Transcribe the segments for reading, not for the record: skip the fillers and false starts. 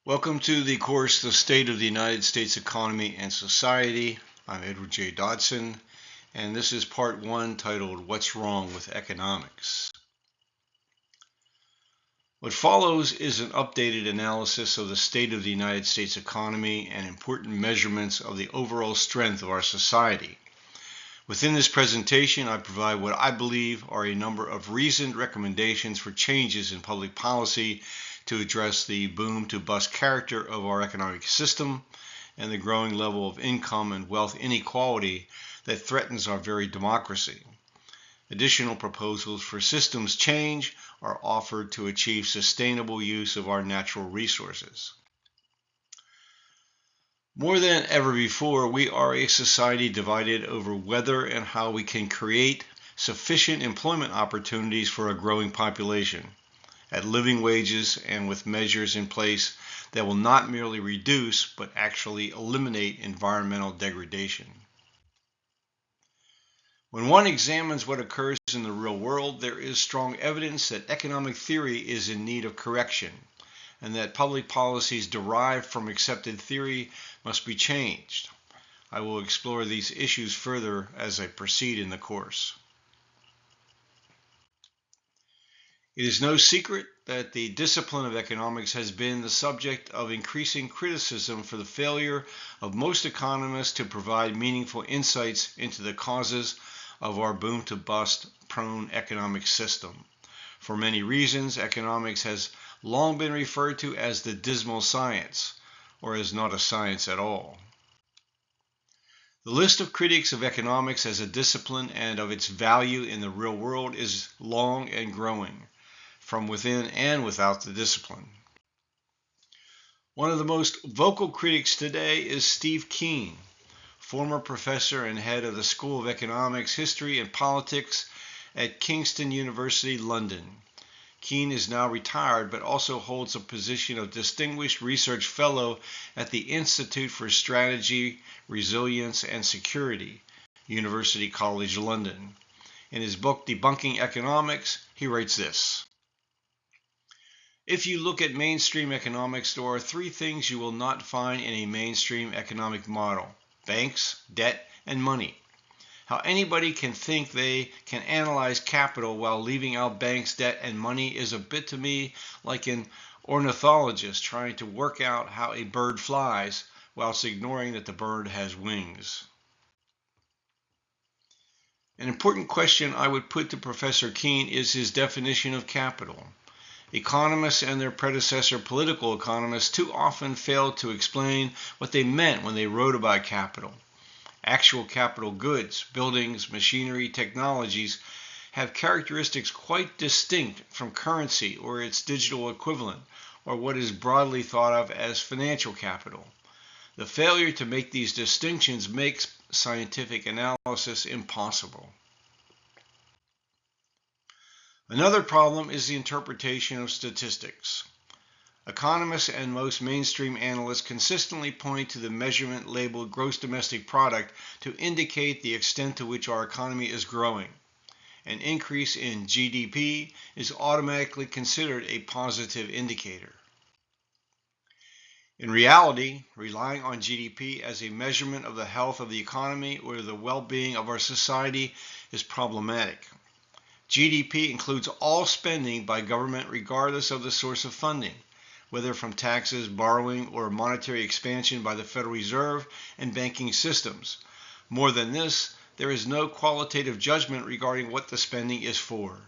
Welcome to the course, The State of the United States Economy and Society. I'm Edward J. Dodson, and this is part one titled, What's Wrong with Economics? What follows is an updated analysis of the state of the United States economy and important measurements of the overall strength of our society. Within this presentation, I provide what I believe are a number of reasoned recommendations for changes in public policy to address the boom-to-bust character of our economic system and the growing level of income and wealth inequality that threatens our very democracy. Additional proposals for systems change are offered to achieve sustainable use of our natural resources. More than ever before, we are a society divided over whether and how we can create sufficient employment opportunities for a growing population at living wages and with measures in place that will not merely reduce but actually eliminate environmental degradation. When one examines what occurs in the real world, there is strong evidence that economic theory is in need of correction, and that public policies derived from accepted theory must be changed. I will explore these issues further as I proceed in the course. It is no secret that the discipline of economics has been the subject of increasing criticism for the failure of most economists to provide meaningful insights into the causes of our boom-to-bust prone economic system. For many reasons, economics has long been referred to as the dismal science, or as not a science at all. The list of critics of economics as a discipline and of its value in the real world is long and growing, from within and without the discipline. One of the most vocal critics today is Steve Keen, former professor and head of the School of Economics, History and Politics at Kingston University, London. Keen is now retired, but also holds a position of Distinguished Research Fellow at the Institute for Strategy, Resilience and Security, University College London. In his book, Debunking Economics, he writes this: if you look at mainstream economics, there are three things you will not find in a mainstream economic model: banks, debt, and money. How anybody can think they can analyze capital while leaving out banks, debt, and money is a bit to me like an ornithologist trying to work out how a bird flies whilst ignoring that the bird has wings. An important question I would put to Professor Keen is his definition of capital. Economists and their predecessor political economists too often failed to explain what they meant when they wrote about capital. Actual capital goods, buildings, machinery, technologies have characteristics quite distinct from currency or its digital equivalent, or what is broadly thought of as financial capital. The failure to make these distinctions makes scientific analysis impossible. Another problem is the interpretation of statistics. Economists and most mainstream analysts consistently point to the measurement labeled gross domestic product to indicate the extent to which our economy is growing. An increase in GDP is automatically considered a positive indicator. In reality, relying on GDP as a measurement of the health of the economy or the well-being of our society is problematic. GDP includes all spending by government regardless of the source of funding, whether from taxes, borrowing, or monetary expansion by the Federal Reserve and banking systems. More than this, there is no qualitative judgment regarding what the spending is for.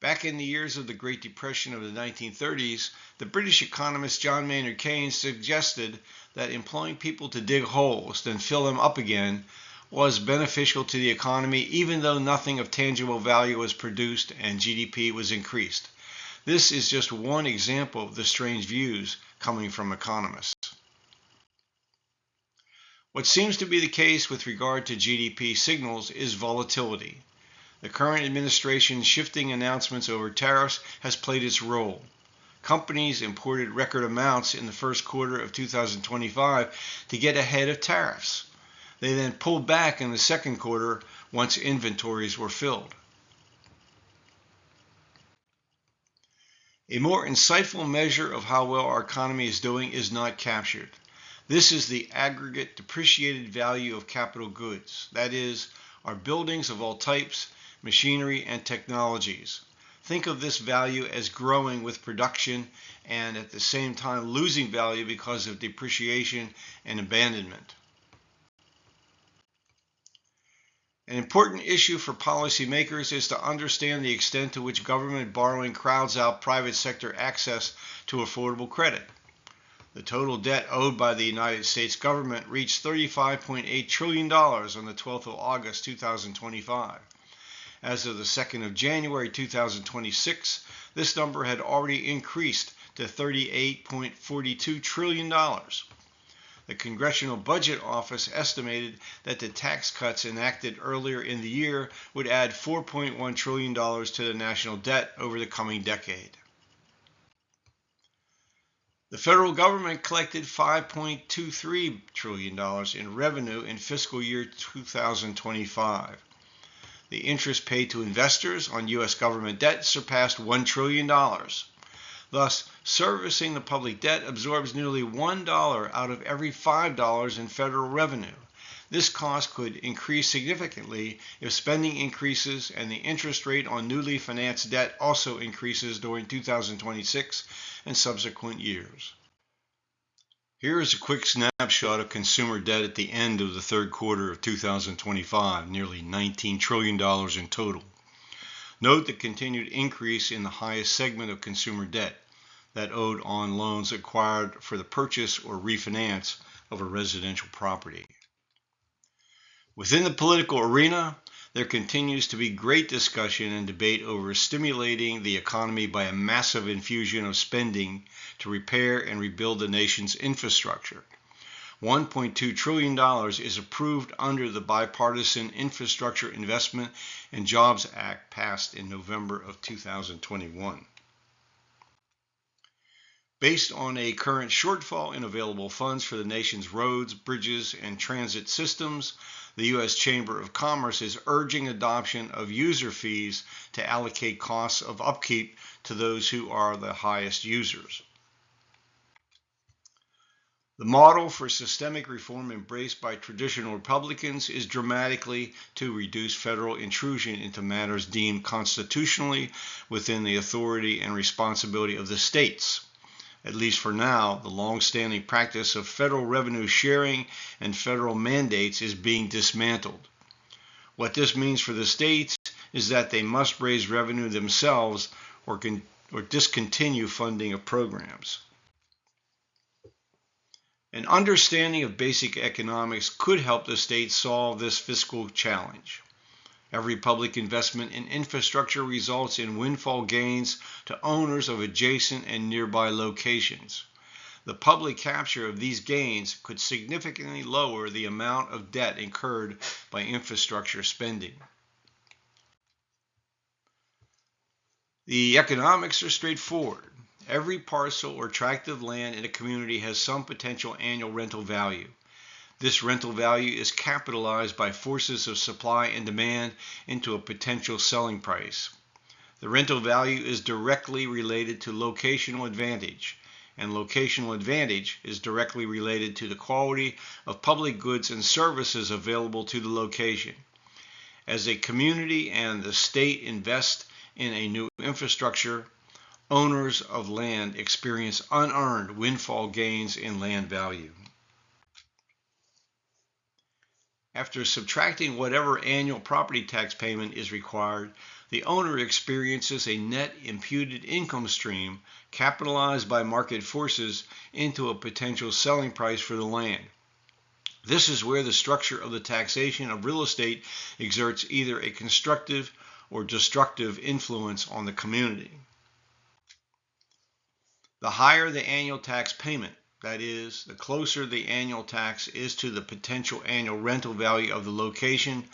Back in the years of the Great Depression of the 1930s, the British economist John Maynard Keynes suggested that employing people to dig holes, then fill them up again, was beneficial to the economy even though nothing of tangible value was produced and GDP was increased. This is just one example of the strange views coming from economists. What seems to be the case with regard to GDP signals is volatility. The current administration's shifting announcements over tariffs has played its role. Companies imported record amounts in the first quarter of 2025 to get ahead of tariffs. They then pulled back in the second quarter once inventories were filled. A more insightful measure of how well our economy is doing is not captured. This is the aggregate depreciated value of capital goods, that is, our buildings of all types, machinery, and technologies. Think of this value as growing with production and at the same time losing value because of depreciation and abandonment. An important issue for policymakers is to understand the extent to which government borrowing crowds out private sector access to affordable credit. The total debt owed by the United States government reached $35.8 trillion on the 12th of August 2025. As of the 2nd of January 2026, this number had already increased to $38.42 trillion. The Congressional Budget Office estimated that the tax cuts enacted earlier in the year would add $4.1 trillion to the national debt over the coming decade. The federal government collected $5.23 trillion in revenue in fiscal year 2025. The interest paid to investors on U.S. government debt surpassed $1 trillion. Thus, servicing the public debt absorbs nearly $1 out of every $5 in federal revenue. This cost could increase significantly if spending increases and the interest rate on newly financed debt also increases during 2026 and subsequent years. Here is a quick snapshot of consumer debt at the end of the third quarter of 2025, nearly $19 trillion in total. Note the continued increase in the highest segment of consumer debt, that owed on loans acquired for the purchase or refinance of a residential property. Within the political arena, there continues to be great discussion and debate over stimulating the economy by a massive infusion of spending to repair and rebuild the nation's infrastructure. $1.2 trillion is approved under the Bipartisan Infrastructure Investment and Jobs Act passed in November of 2021. Based on a current shortfall in available funds for the nation's roads, bridges, and transit systems, the U.S. Chamber of Commerce is urging adoption of user fees to allocate costs of upkeep to those who are the highest users. The model for systemic reform embraced by traditional Republicans is dramatically to reduce federal intrusion into matters deemed constitutionally within the authority and responsibility of the states. At least for now, the long-standing practice of federal revenue sharing and federal mandates is being dismantled. What this means for the states is that they must raise revenue themselves or discontinue funding of programs. An understanding of basic economics could help the states solve this fiscal challenge. Every public investment in infrastructure results in windfall gains to owners of adjacent and nearby locations. The public capture of these gains could significantly lower the amount of debt incurred by infrastructure spending. The economics are straightforward. Every parcel or tract of land in a community has some potential annual rental value. This rental value is capitalized by forces of supply and demand into a potential selling price. The rental value is directly related to locational advantage, and locational advantage is directly related to the quality of public goods and services available to the location. As a community and the state invest in a new infrastructure, owners of land experience unearned windfall gains in land value. After subtracting whatever annual property tax payment is required, the owner experiences a net imputed income stream capitalized by market forces into a potential selling price for the land. This is where the structure of the taxation of real estate exerts either a constructive or destructive influence on the community. The higher the annual tax payment, that is, the closer the annual tax is to the potential annual rental value of the location,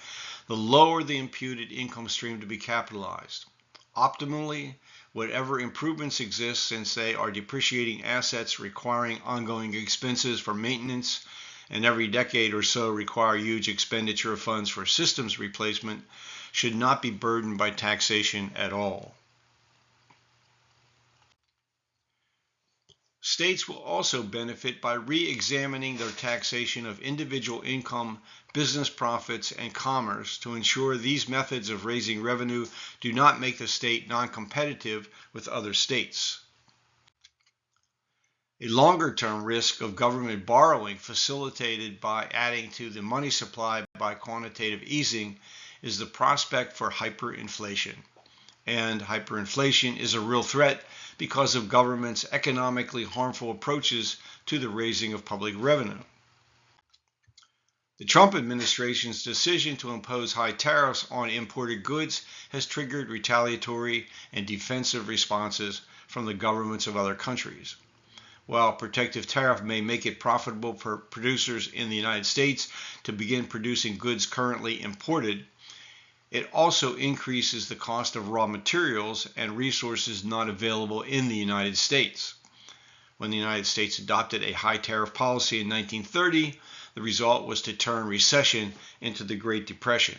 the lower the imputed income stream to be capitalized. Optimally, whatever improvements exist, since they are depreciating assets requiring ongoing expenses for maintenance, and every decade or so require huge expenditure of funds for systems replacement, should not be burdened by taxation at all. States will also benefit by re-examining their taxation of individual income, business profits, and commerce to ensure these methods of raising revenue do not make the state non-competitive with other states. A longer-term risk of government borrowing facilitated by adding to the money supply by quantitative easing is the prospect for hyperinflation. And hyperinflation is a real threat because of government's economically harmful approaches to the raising of public revenue. The Trump administration's decision to impose high tariffs on imported goods has triggered retaliatory and defensive responses from the governments of other countries. While protective tariff may make it profitable for producers in the United States to begin producing goods currently imported, it also increases the cost of raw materials and resources not available in the United States. When the United States adopted a high tariff policy in 1930, the result was to turn recession into the Great Depression.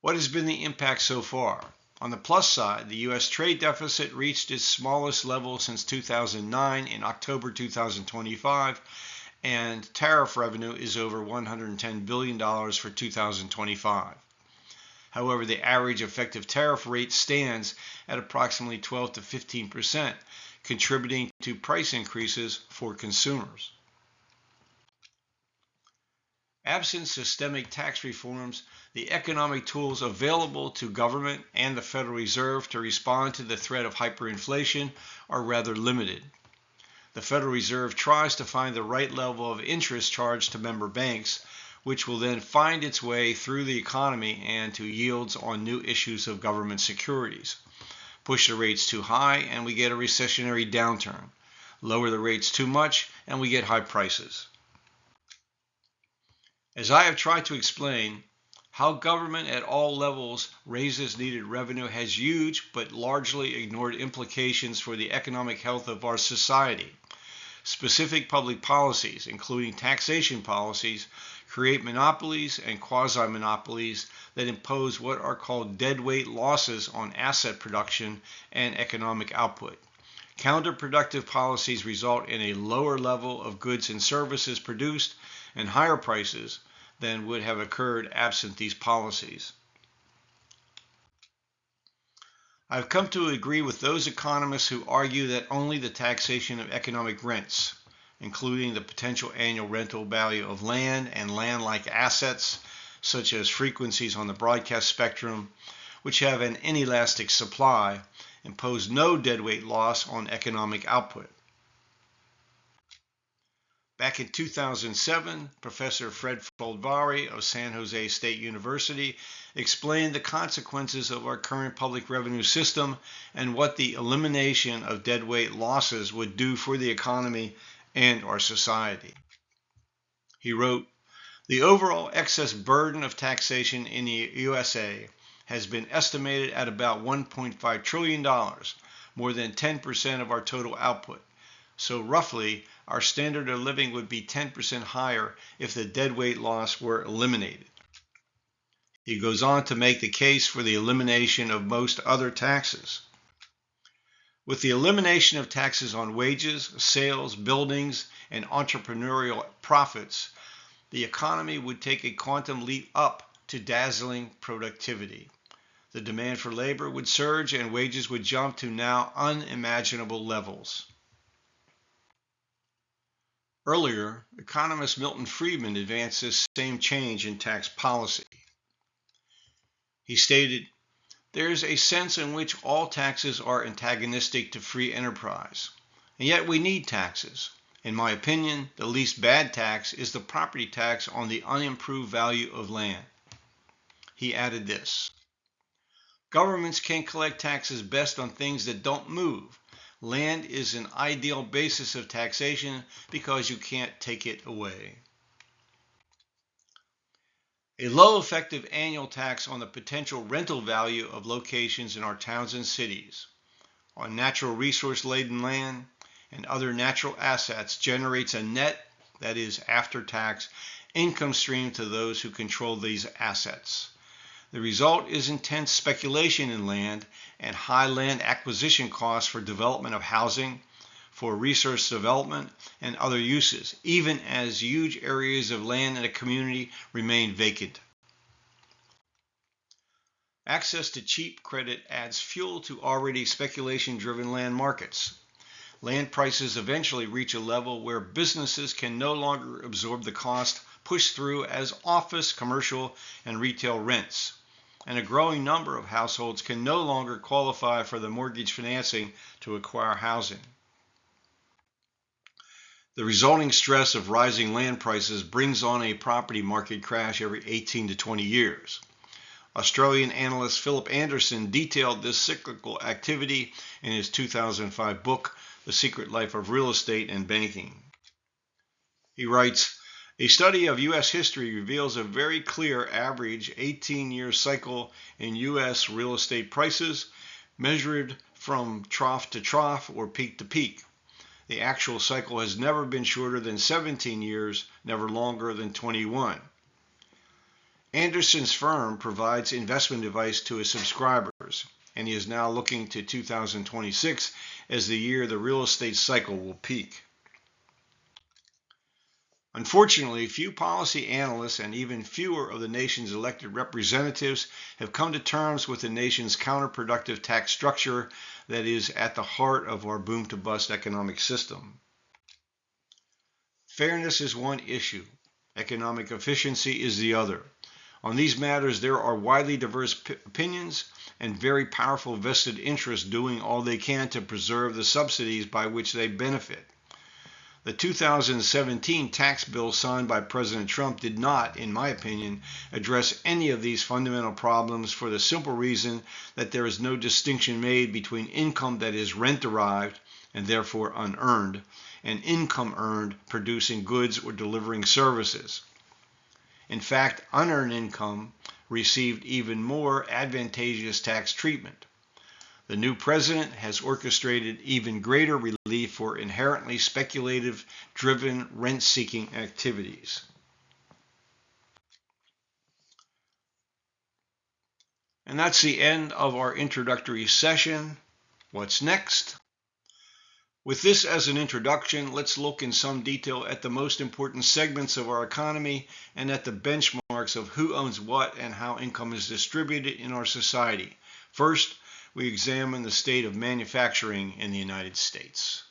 What has been the impact so far? On the plus side, the U.S. trade deficit reached its smallest level since 2009 in October 2025, and tariff revenue is over $110 billion for 2025. However, the average effective tariff rate stands at approximately 12 to 15%, contributing to price increases for consumers. Absent systemic tax reforms, the economic tools available to government and the Federal Reserve to respond to the threat of hyperinflation are rather limited. The Federal Reserve tries to find the right level of interest charged to member banks, which will then find its way through the economy and to yields on new issues of government securities. Push the rates too high and we get a recessionary downturn. Lower the rates too much and we get high prices. As I have tried to explain, how government at all levels raises needed revenue has huge but largely ignored implications for the economic health of our society. Specific public policies, including taxation policies, create monopolies and quasi-monopolies that impose what are called deadweight losses on asset production and economic output. Counterproductive policies result in a lower level of goods and services produced and higher prices than would have occurred absent these policies. I've come to agree with those economists who argue that only the taxation of economic rents, including the potential annual rental value of land and land-like assets, such as frequencies on the broadcast spectrum, which have an inelastic supply, impose no deadweight loss on economic output. Back in 2007, Professor Fred Foldvari of San Jose State University explained the consequences of our current public revenue system and what the elimination of deadweight losses would do for the economy and our society. He wrote, "The overall excess burden of taxation in the USA has been estimated at about $1.5 trillion, more than 10% of our total output. So roughly, our standard of living would be 10% higher if the deadweight loss were eliminated." He goes on to make the case for the elimination of most other taxes. With the elimination of taxes on wages, sales, buildings, and entrepreneurial profits, the economy would take a quantum leap up to dazzling productivity. The demand for labor would surge and wages would jump to now unimaginable levels. Earlier, economist Milton Friedman advanced this same change in tax policy. He stated, "There is a sense in which all taxes are antagonistic to free enterprise, and yet we need taxes. In my opinion, the least bad tax is the property tax on the unimproved value of land." He added this, "Governments can collect taxes best on things that don't move. Land is an ideal basis of taxation because you can't take it away." A low effective annual tax on the potential rental value of locations in our towns and cities, on natural resource-laden land, and other natural assets generates a net, that is, after tax, income stream to those who control these assets. The result is intense speculation in land and high land acquisition costs for development of housing, for research development, and other uses, even as huge areas of land in a community remain vacant. Access to cheap credit adds fuel to already speculation-driven land markets. Land prices eventually reach a level where businesses can no longer absorb the cost pushed through as office, commercial, and retail rents, and a growing number of households can no longer qualify for the mortgage financing to acquire housing. The resulting stress of rising land prices brings on a property market crash every 18 to 20 years. Australian analyst Philip Anderson detailed this cyclical activity in his 2005 book, The Secret Life of Real Estate and Banking. He writes, a study of U.S. history reveals a very clear average 18-year cycle in U.S. real estate prices, measured from trough to trough or peak to peak. The actual cycle has never been shorter than 17 years, never longer than 21. Anderson's firm provides investment advice to his subscribers, and he is now looking to 2026 as the year the real estate cycle will peak. Unfortunately, few policy analysts and even fewer of the nation's elected representatives have come to terms with the nation's counterproductive tax structure that is at the heart of our boom-to-bust economic system. Fairness is one issue. Economic efficiency is the other. On these matters, there are widely diverse opinions and very powerful vested interests doing all they can to preserve the subsidies by which they benefit. The 2017 tax bill signed by President Trump did not, in my opinion, address any of these fundamental problems for the simple reason that there is no distinction made between income that is rent-derived and therefore unearned, and income earned producing goods or delivering services. In fact, unearned income received even more advantageous tax treatment. The new president has orchestrated even greater relief for inherently speculative-driven rent-seeking activities. And that's the end of our introductory session. What's next? With this as an introduction, let's look in some detail at the most important segments of our economy and at the benchmarks of who owns what and how income is distributed in our society. First, we examine the state of manufacturing in the United States.